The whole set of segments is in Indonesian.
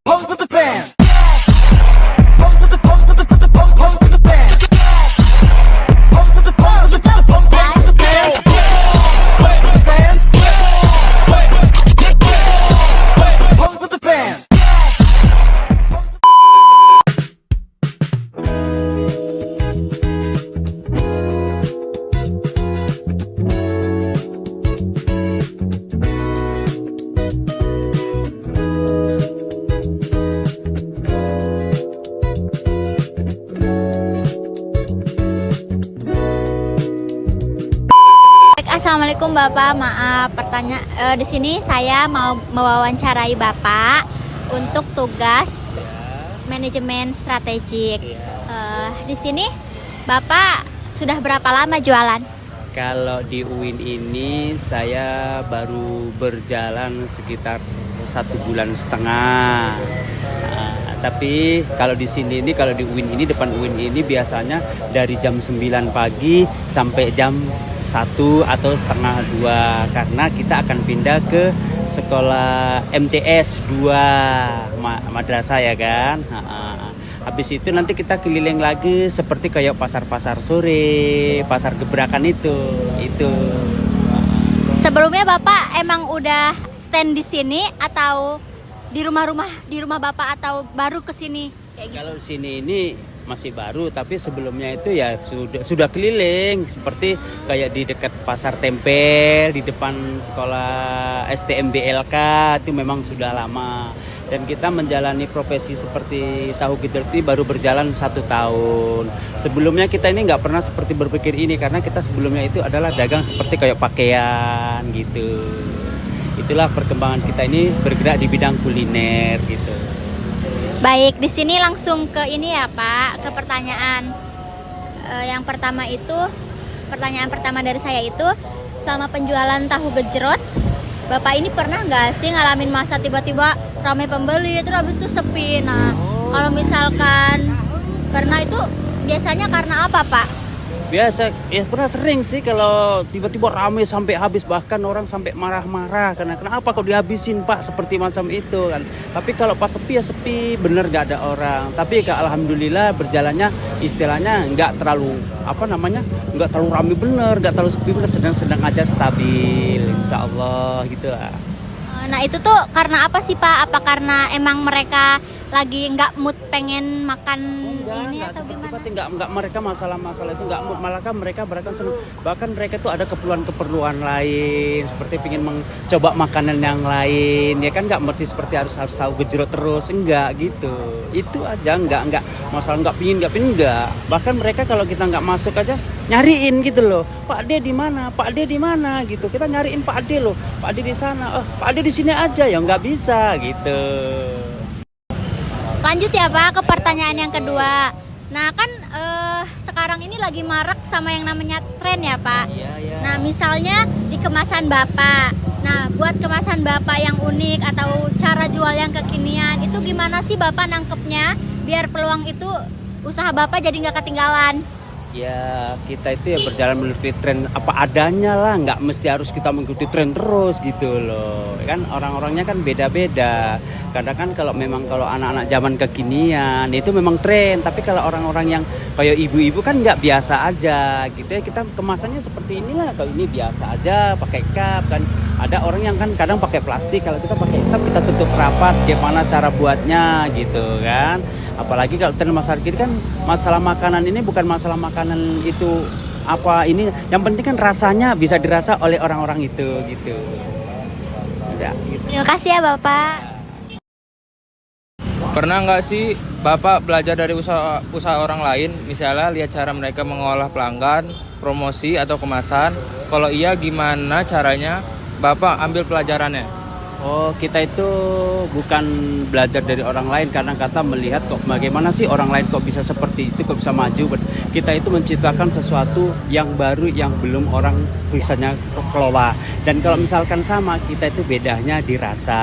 Pose with the bands. Pose with the pose with the pose with the bands. Pose with the pose with the pose with the bands. Pose with the bands. Pose with the bands. Assalamualaikum Bapak, maaf di sini saya mau mewawancarai Bapak untuk tugas manajemen strategik. Di sini Bapak sudah berapa lama jualan? Kalau di UIN ini saya baru berjalan sekitar 1,5 bulan. Tapi kalau di sini ini, kalau di UIN ini, depan UIN ini biasanya dari jam 9 pagi sampai jam 1 atau setengah 2, karena kita akan pindah ke sekolah MTS 2 madrasah ya kan. Habis itu nanti kita keliling lagi seperti kayak pasar-pasar sore, pasar gebrakan itu. Sebelumnya Bapak emang udah stand di sini atau di rumah Bapak atau baru ke sini kayak gitu? Kalau sini ini masih baru, tapi sebelumnya itu ya sudah keliling seperti kayak di dekat Pasar Tempel, di depan sekolah STMBLK itu memang sudah lama. Dan kita menjalani profesi seperti tahu gejrot ini baru berjalan 1 tahun. Sebelumnya kita ini nggak pernah seperti berpikir ini, karena kita sebelumnya itu adalah dagang seperti kayak pakaian gitu. Itulah perkembangan kita ini bergerak di bidang kuliner gitu. Baik, di sini langsung ke ini ya Pak, ke pertanyaan. Pertanyaan pertama dari saya itu, selama penjualan tahu gejrot, Bapak ini pernah nggak sih ngalamin masa tiba-tiba ramai pembeli terus habis itu sepi? Nah, kalau misalkan pernah itu biasanya karena apa Pak? Biasa, ya pernah sering sih kalau tiba-tiba ramai sampai habis, bahkan orang sampai marah-marah karena kenapa kok dihabisin Pak, seperti macam itu kan. Tapi kalau pas sepi ya sepi, bener gak ada orang. Tapi alhamdulillah berjalannya istilahnya nggak terlalu nggak terlalu ramai bener, nggak terlalu sepi bener, sedang-sedang aja, stabil, insya Allah gitu lah. Nah itu tuh karena apa sih Pak? Apa karena emang mereka lagi nggak mood pengen makan ini atau gimana? Enggak, mereka masalah itu enggak mood, malah mereka senang. Bahkan mereka tuh ada keperluan lain, seperti pengen mencoba makanan yang lain, ya kan, nggak mesti seperti harus tahu gejrot terus, enggak gitu. Itu aja, enggak masalah nggak pingin enggak. Bahkan mereka kalau kita nggak masuk aja nyariin gitu loh. Pak Ade di mana? Pak Ade di mana gitu. Kita nyariin Pak Ade loh. Pak Ade di sana. Pak Ade di sini aja, ya nggak bisa gitu. Lanjut ya Pak ke pertanyaan yang kedua. Nah kan sekarang ini lagi marak sama yang namanya tren ya Pak. Iya. Nah misalnya di kemasan Bapak. Nah buat kemasan Bapak yang unik atau cara jual yang kekinian, itu gimana sih Bapak nangkepnya biar peluang itu usaha Bapak jadi nggak ketinggalan? Ya kita itu ya berjalan mengikuti tren apa adanya lah, nggak mesti harus kita mengikuti tren terus gitu loh. Kan orang-orangnya kan beda-beda. Kadang kan kalau anak-anak zaman kekinian itu memang tren, tapi kalau orang-orang yang kayak ibu-ibu kan nggak biasa aja gitu ya. Kita kemasannya seperti inilah, kalau ini biasa aja pakai cup kan. Ada orang yang kan kadang pakai plastik, kalau kita pakai cup kita tutup rapat, gimana cara buatnya gitu kan. Apalagi kalau tren masyarakat ini kan masalah makanan ini bukan masalah makanan itu apa ini, yang penting kan rasanya bisa dirasa oleh orang-orang itu gitu. Udah, gitu. Terima kasih ya Bapak. Pernah nggak sih Bapak belajar dari usaha orang lain, misalnya lihat cara mereka mengolah pelanggan, promosi atau kemasan? Kalau iya, gimana caranya Bapak ambil pelajarannya? Oh, kita itu bukan belajar dari orang lain karena kata melihat kok bagaimana sih orang lain kok bisa seperti itu, kok bisa maju. Kita itu menciptakan sesuatu yang baru yang belum orang bisanya kelola. Dan kalau misalkan sama, kita itu bedanya di rasa.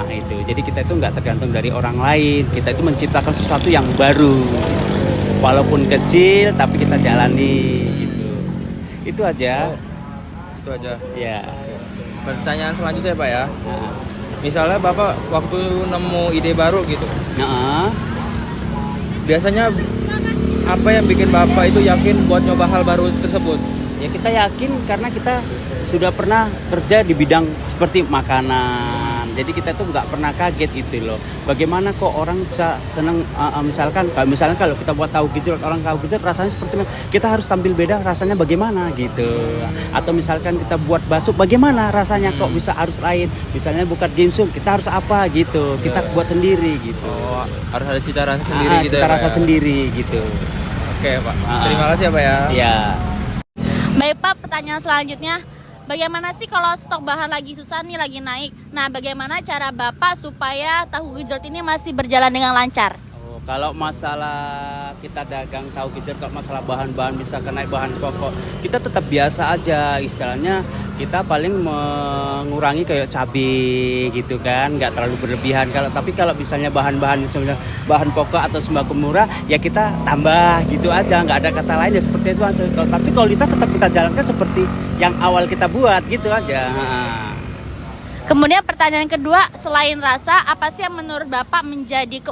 Nah, itu. Jadi kita itu nggak tergantung dari orang lain. Kita itu menciptakan sesuatu yang baru. Walaupun kecil tapi kita jalani gitu. Itu aja. Itu aja. Ya. Pertanyaan selanjutnya Pak ya. Misalnya Bapak waktu nemu ide baru gitu. Nah, Biasanya apa yang bikin Bapak itu yakin buat nyoba hal baru tersebut? ya kita yakin karena kita sudah pernah kerja di bidang seperti makanan. Jadi kita tuh nggak pernah kaget itu loh. Bagaimana kok orang bisa seneng misalkan kalau kita buat tahu gejrot, orang tahu gejrot rasanya seperti kita harus tampil beda rasanya bagaimana gitu. Atau misalkan kita buat bakso bagaimana rasanya kok bisa harus lain. Misalnya bukan dimsum kita harus apa gitu. Kita buat sendiri gitu. Oh, harus ada cita rasa sendiri gitu Cita ya, Pak, rasa ya? sendiri gitu. Oke Pak, terima kasih ya Pak ya. Iya. Baik Pak, pertanyaan selanjutnya, bagaimana sih kalau stok bahan lagi susah nih, lagi naik? Nah, bagaimana cara Bapak supaya tahu gejrot ini masih berjalan dengan lancar? Oh, kalau masalah kita dagang tahu gejrot, kalau masalah bahan-bahan bisa naik bahan pokok, kita tetap biasa aja. Istilahnya kita paling mengurangi kayak cabai gitu kan, nggak terlalu berlebihan. Tapi kalau misalnya bahan-bahan misalnya bahan pokok atau sembako murah, ya kita tambah gitu aja, nggak ada kata lain ya seperti itu aja. Tapi kualitas tetap kita jalankan seperti yang awal kita buat gitu aja. Kemudian pertanyaan kedua, selain rasa, apa sih yang menurut Bapak menjadi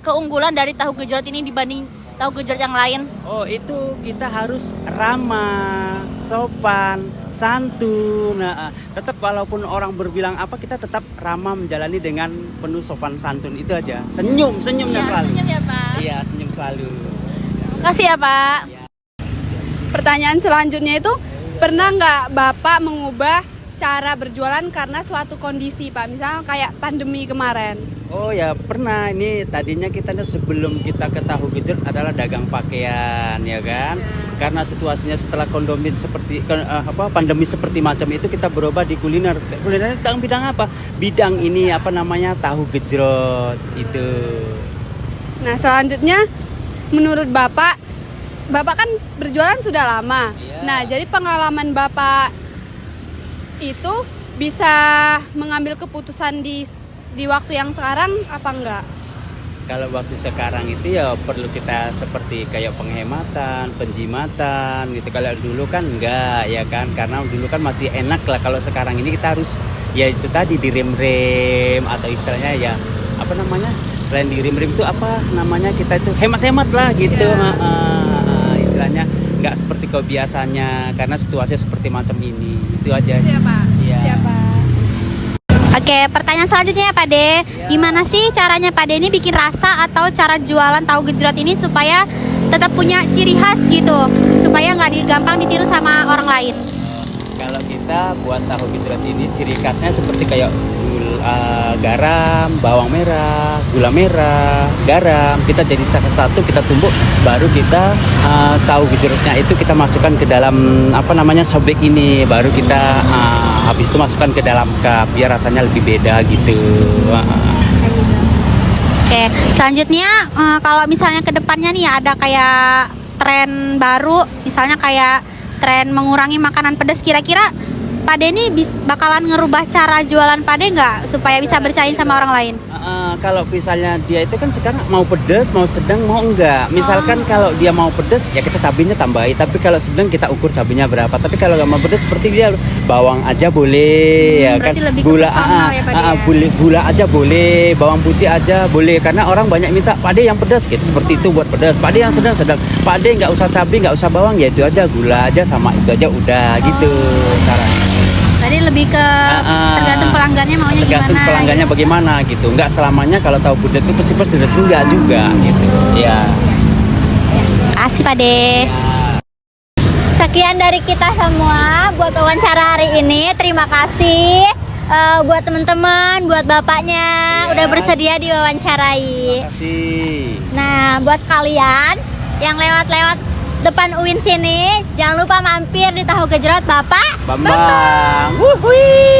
keunggulan dari tahu gejrot ini dibanding tahu gejrot yang lain? Oh, itu kita harus ramah, sopan, santun. Tetap walaupun orang berbilang apa, kita tetap ramah menjalani dengan penuh sopan santun itu aja. Senyumnya Ya, selalu. senyum ya Pak. Iya, senyum selalu. Makasih ya Pak. Pertanyaan selanjutnya itu, pernah nggak Bapak mengubah cara berjualan karena suatu kondisi Pak? Misalnya kayak pandemi kemarin. Oh ya pernah, ini tadinya kita sebelum kita ke tahu gejrot adalah dagang pakaian ya kan. Karena situasinya setelah pandemi seperti macam itu kita berubah di kuliner. Kuliner bidang apa? Bidang ini tahu gejrot itu. Nah selanjutnya, menurut Bapak kan berjualan sudah lama. Iya. Nah jadi pengalaman Bapak itu bisa mengambil keputusan di waktu yang sekarang apa enggak? Kalau waktu sekarang itu ya perlu kita seperti kayak penghematan, penjimatan gitu. Kalau dulu kan enggak ya kan, karena dulu kan masih enak lah. Kalau sekarang ini kita harus ya itu tadi direm-rem atau istilahnya ya selain direm-rem itu kita itu hemat-hemat lah gitu. Istilahnya nggak seperti kebiasaannya karena situasinya seperti macam ini. Itu aja. Siapa? Iya. Siapa? Oke, pertanyaan selanjutnya ya Pak De. Gimana sih caranya Pak De ini bikin rasa atau cara jualan tahu gejrot ini supaya tetap punya ciri khas gitu, supaya nggak gampang ditiru sama orang lain? Kalau kita buat tahu gejrot ini ciri khasnya seperti kayak garam, bawang merah, gula merah, garam. Kita jadi satu-satu kita tumbuk, baru kita tahu gejrotnya itu kita masukkan ke dalam sobek ini, baru kita habis itu masukkan ke dalam cup biar rasanya lebih beda gitu. Oke, selanjutnya kalau misalnya ke depannya nih ada kayak tren baru, misalnya kayak tren mengurangi makanan pedas, kira-kira Pak De ini bakalan ngerubah cara jualan Pak De nggak supaya bisa bersaing sama orang lain? Kalau misalnya dia itu kan sekarang mau pedas, mau sedang, mau enggak. Misalkan kalau dia mau pedas ya kita cabenya tambahin. Tapi kalau sedang kita ukur cabenya berapa. Tapi kalau nggak mau pedas seperti dia bawang aja boleh ya kan. Lebih Gula ke personal ya, Pak De, ya? gula aja boleh, bawang putih aja boleh. Karena orang banyak minta Pak De yang pedas gitu. Seperti itu buat pedas. Pak De yang sedang. Pak De nggak usah cabai, nggak usah bawang, ya itu aja gula aja sama itu aja udah gitu caranya. Tadi lebih ke tergantung pelanggannya maunya Tergantung gimana. pelanggannya gitu. bagaimana gitu. Nggak selamanya kalau tahu gejrot itu pasti enggak juga gitu. Ya. Kasih Pak De. Sekian dari kita semua buat wawancara hari ini. Terima kasih buat teman-teman, buat bapaknya udah bersedia diwawancarai. Terima kasih. Nah, buat kalian yang lewat-lewat depan UIN sini, jangan lupa mampir di tahu gejrot Bapak Bambang. Wuhui.